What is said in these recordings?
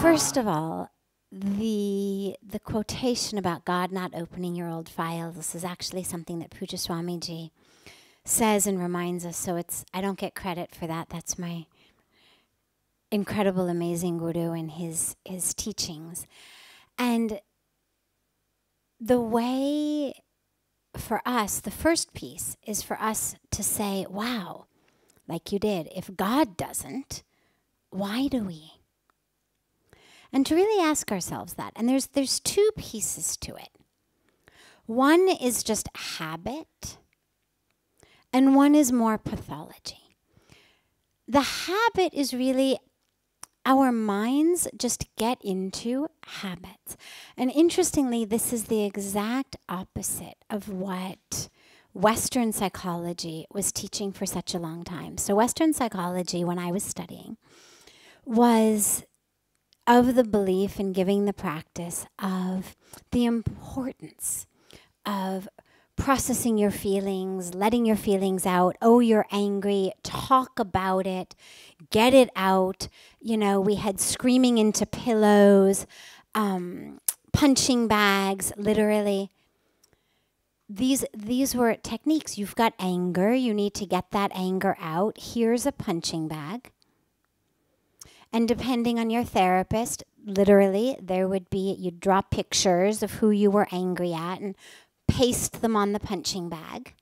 First of all, the quotation about God not opening your old files, this is actually something that Puja Swamiji says and reminds us. So I don't get credit for that. That's my incredible, amazing guru and his teachings. And the way for us, the first piece is for us to say, wow, like you did, if God doesn't, why do we? And to really ask ourselves that. And there's two pieces to it. One is just habit, and one is more pathology. The habit is really our minds just get into habits. And interestingly, this is the exact opposite of what Western psychology was teaching for such a long time. So Western psychology, when I was studying, was of the belief in giving the practice of the importance of processing your feelings, letting your feelings out. Oh, you're angry, talk about it, get it out. You know, we had screaming into pillows, punching bags, literally. These were techniques. You've got anger, you need to get that anger out. Here's a punching bag. And depending on your therapist, literally, there would be, you'd draw pictures of who you were angry at and paste them on the punching bag.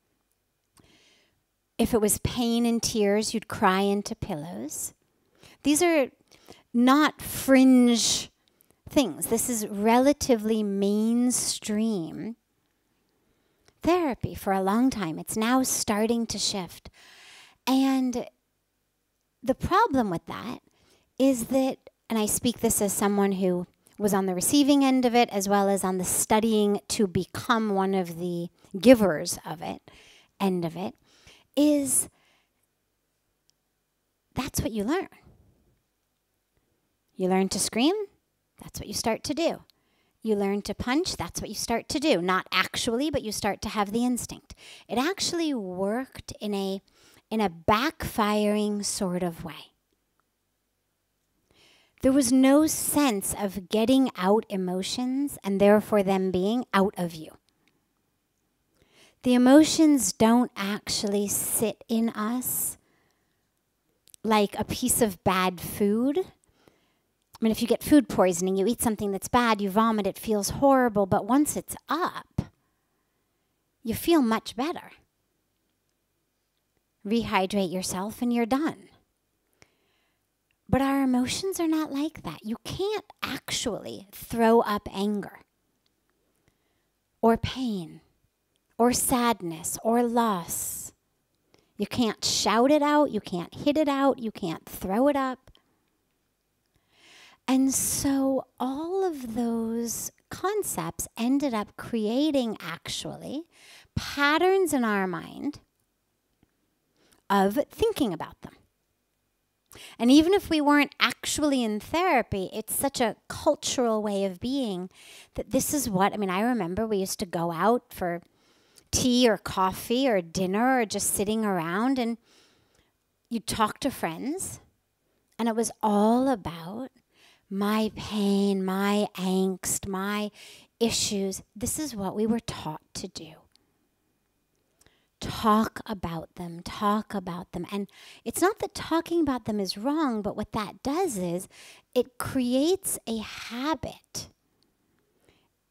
If it was pain and tears, you'd cry into pillows. These are not fringe things. This is relatively mainstream therapy for a long time. It's now starting to shift. And the problem with that is that, and I speak this as someone who was on the receiving end of it as well as on the studying to become one of the givers of it, end of it, is that's what you learn. You learn to scream, that's what you start to do. You learn to punch, that's what you start to do. Not actually, but you start to have the instinct. It actually worked in a backfiring sort of way. There was no sense of getting out emotions and therefore them being out of you. The emotions don't actually sit in us like a piece of bad food. I mean, if you get food poisoning, you eat something that's bad, you vomit, it feels horrible, but once it's up, you feel much better. Rehydrate yourself and you're done. But our emotions are not like that. You can't actually throw up anger or pain or sadness or loss. You can't shout it out. You can't hit it out. You can't throw it up. And so all of those concepts ended up creating actually patterns in our mind of thinking about them. And even if we weren't actually in therapy, it's such a cultural way of being that this is what, I mean, I remember we used to go out for tea or coffee or dinner or just sitting around and you'd talk to friends and it was all about my pain, my angst, my issues. This is what we were taught to do. Talk about them, talk about them. And it's not that talking about them is wrong, but what that does is it creates a habit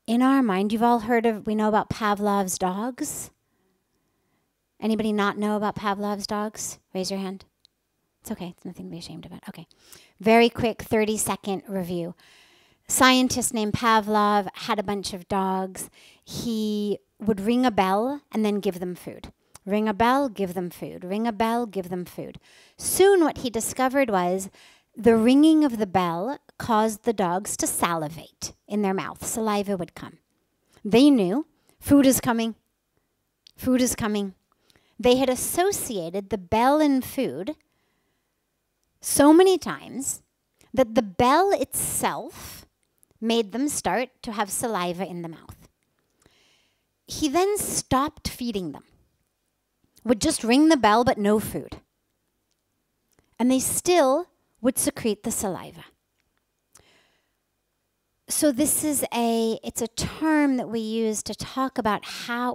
in our mind. You've all heard of, we know about Pavlov's dogs. Anybody not know about Pavlov's dogs? Raise your hand. It's okay, it's nothing to be ashamed about. Okay, very quick 30-second review. Scientist named Pavlov had a bunch of dogs. He would ring a bell and then give them food. Ring a bell, give them food. Ring a bell, give them food. Soon what he discovered was the ringing of the bell caused the dogs to salivate in their mouth. Saliva would come. They knew food is coming. Food is coming. They had associated the bell and food so many times that the bell itself made them start to have saliva in the mouth. He then stopped feeding them. Would just ring the bell, but no food. And they still would secrete the saliva. So this is it's a term that we use to talk about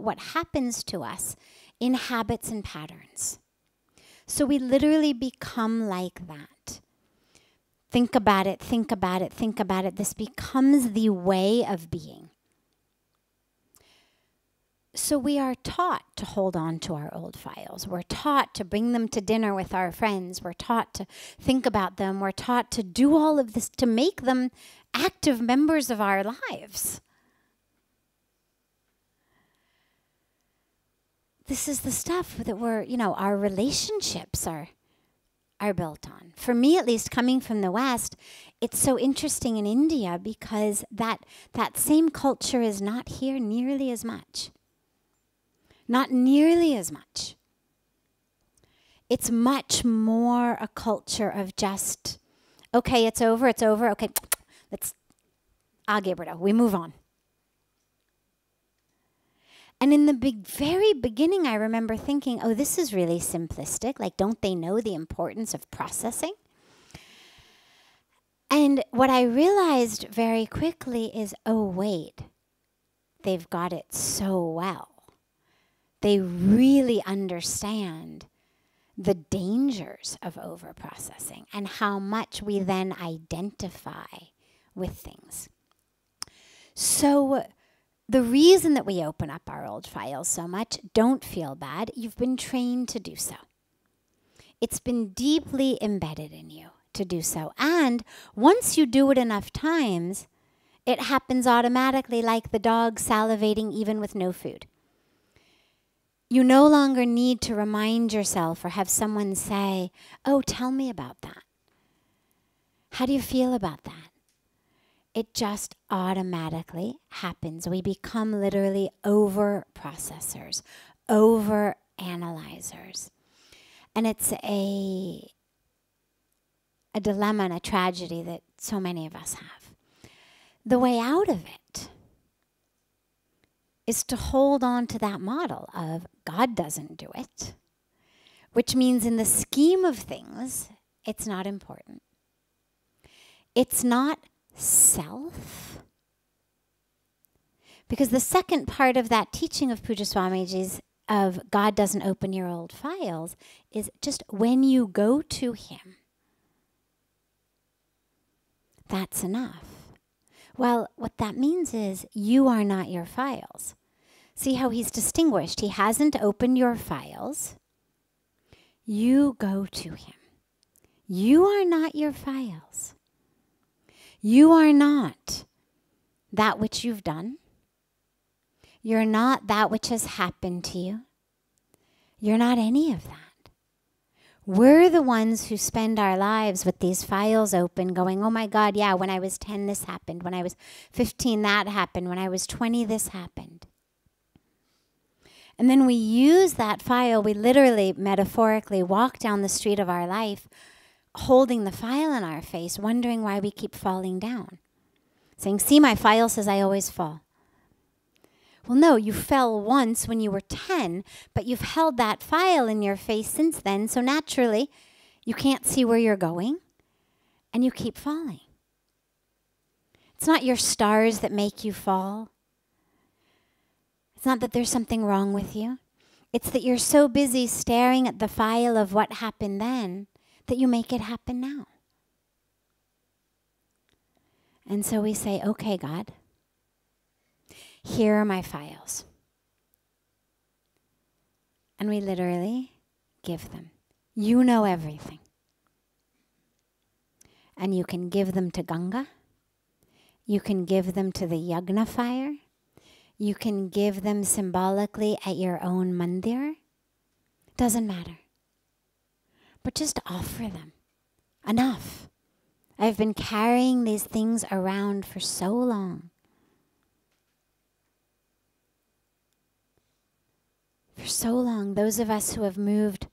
what happens to us in habits and patterns. So we literally become like that. Think about it, think about it, think about it. This becomes the way of being. So we are taught to hold on to our old files. We're taught to bring them to dinner with our friends. We're taught to think about them. We're taught to do all of this to make them active members of our lives. This is the stuff that our relationships are built on. For me, at least, coming from the West, it's so interesting in India because that same culture is not here nearly as much. Not nearly as much. It's much more a culture of just, okay, it's over, okay, we move on. And in the very beginning, I remember thinking, oh, this is really simplistic. Like, don't they know the importance of processing? And what I realized very quickly is, oh, wait, they've got it so well. They really understand the dangers of overprocessing and how much we then identify with things. So the reason that we open up our old files so much, don't feel bad. You've been trained to do so. It's been deeply embedded in you to do so. And once you do it enough times, it happens automatically, like the dog salivating even with no food. You no longer need to remind yourself or have someone say, oh, tell me about that. How do you feel about that? It just automatically happens. We become literally over-processors, over-analyzers. And it's a dilemma and a tragedy that so many of us have. The way out of it is to hold on to that model of God doesn't do it, which means in the scheme of things, it's not important. It's not self. Because the second part of that teaching of Puja Swamiji's of God doesn't open your old files is just when you go to him, that's enough. Well, what that means is you are not your files. See how he's distinguished. He hasn't opened your files. You go to him. You are not your files. You are not that which you've done. You're not that which has happened to you. You're not any of that. We're the ones who spend our lives with these files open going, oh my God, yeah, when I was 10, this happened. When I was 15, that happened. When I was 20, this happened. And then we use that file, we literally, metaphorically walk down the street of our life holding the file in our face, wondering why we keep falling down. Saying, see, my file says I always fall. Well, no, you fell once when you were 10, but you've held that file in your face since then, so naturally, you can't see where you're going, and you keep falling. It's not your stars that make you fall. It's not that there's something wrong with you. It's that you're so busy staring at the file of what happened then that you make it happen now. And so we say, okay, God, here are my files. And we literally give them. You know everything. And you can give them to Ganga. You can give them to the Yagna fire. You can give them symbolically at your own mandir. Doesn't matter. But just offer them. Enough. I've been carrying these things around for so long. For so long, those of us who have moved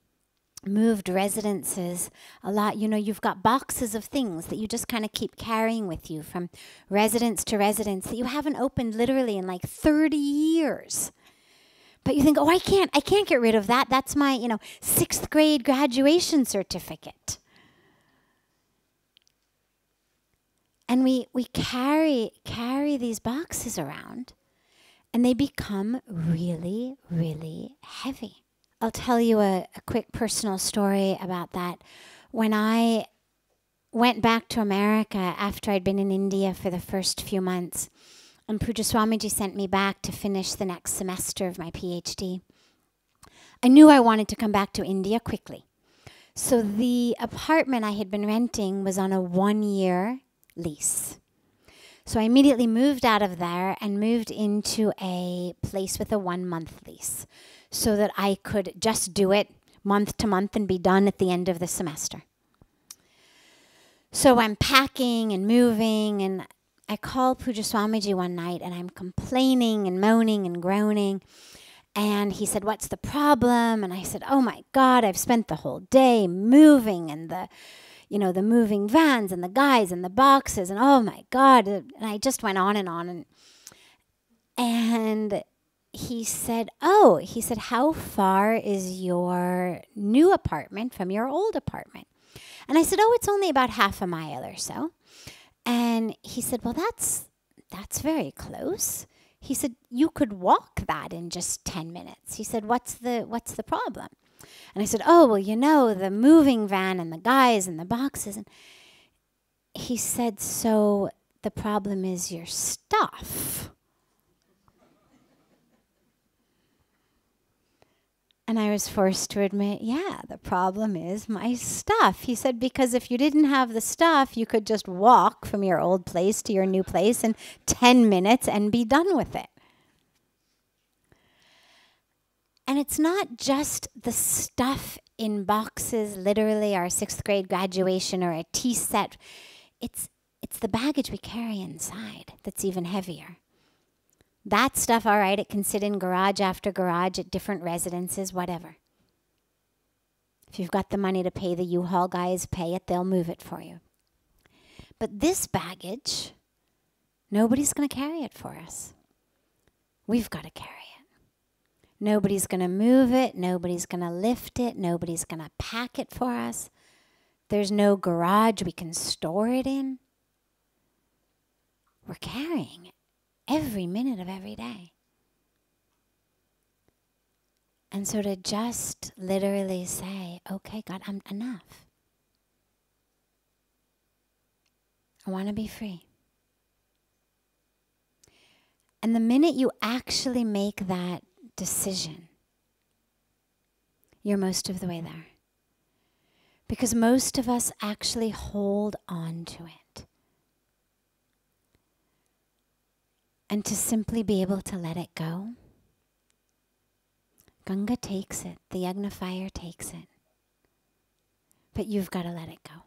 residences a lot, you've got boxes of things that you just kind of keep carrying with you from residence to residence that you haven't opened literally in like 30 years. But you think, oh, I can't get rid of that. That's my, 6th grade graduation certificate. And we carry these boxes around, and they become really, really heavy. I'll tell you a quick personal story about that. When I went back to America after I'd been in India for the first few months, and Pujya Swamiji sent me back to finish the next semester of my PhD, I knew I wanted to come back to India quickly. So the apartment I had been renting was on a 1-year lease. So I immediately moved out of there and moved into a place with a 1-month lease so that I could just do it month to month and be done at the end of the semester. So I'm packing and moving, and I call Pujya Swamiji one night, and I'm complaining and moaning and groaning. And he said, "What's the problem?" And I said, "Oh my God, I've spent the whole day moving, and the moving vans and the guys and the boxes, and oh my God." And I just went on and on. And he said, "How far is your new apartment from your old apartment?" And I said, "Oh, it's only about half a mile or so." And he said, "Well, that's very close." He said, "You could walk that in just 10 minutes. He said, what's the problem?" And I said, "Oh, well, the moving van and the guys and the boxes." And he said, "So the problem is your stuff." And I was forced to admit, yeah, the problem is my stuff. He said, "Because if you didn't have the stuff, you could just walk from your old place to your new place in 10 minutes and be done with it." And it's not just the stuff in boxes, literally our 6th grade graduation or a tea set. It's the baggage we carry inside that's even heavier. That stuff, all right, it can sit in garage after garage at different residences, whatever. If you've got the money to pay the U-Haul guys, pay it, they'll move it for you. But this baggage, nobody's going to carry it for us. We've got to carry it. Nobody's going to move it. Nobody's going to lift it. Nobody's going to pack it for us. There's no garage we can store it in. We're carrying it every minute of every day. And so to just literally say, "Okay, God, I'm enough. I want to be free." And the minute you actually make that decision, you're most of the way there. Because most of us actually hold on to it. And to simply be able to let it go, Ganga takes it, the Yagna fire takes it. But you've got to let it go.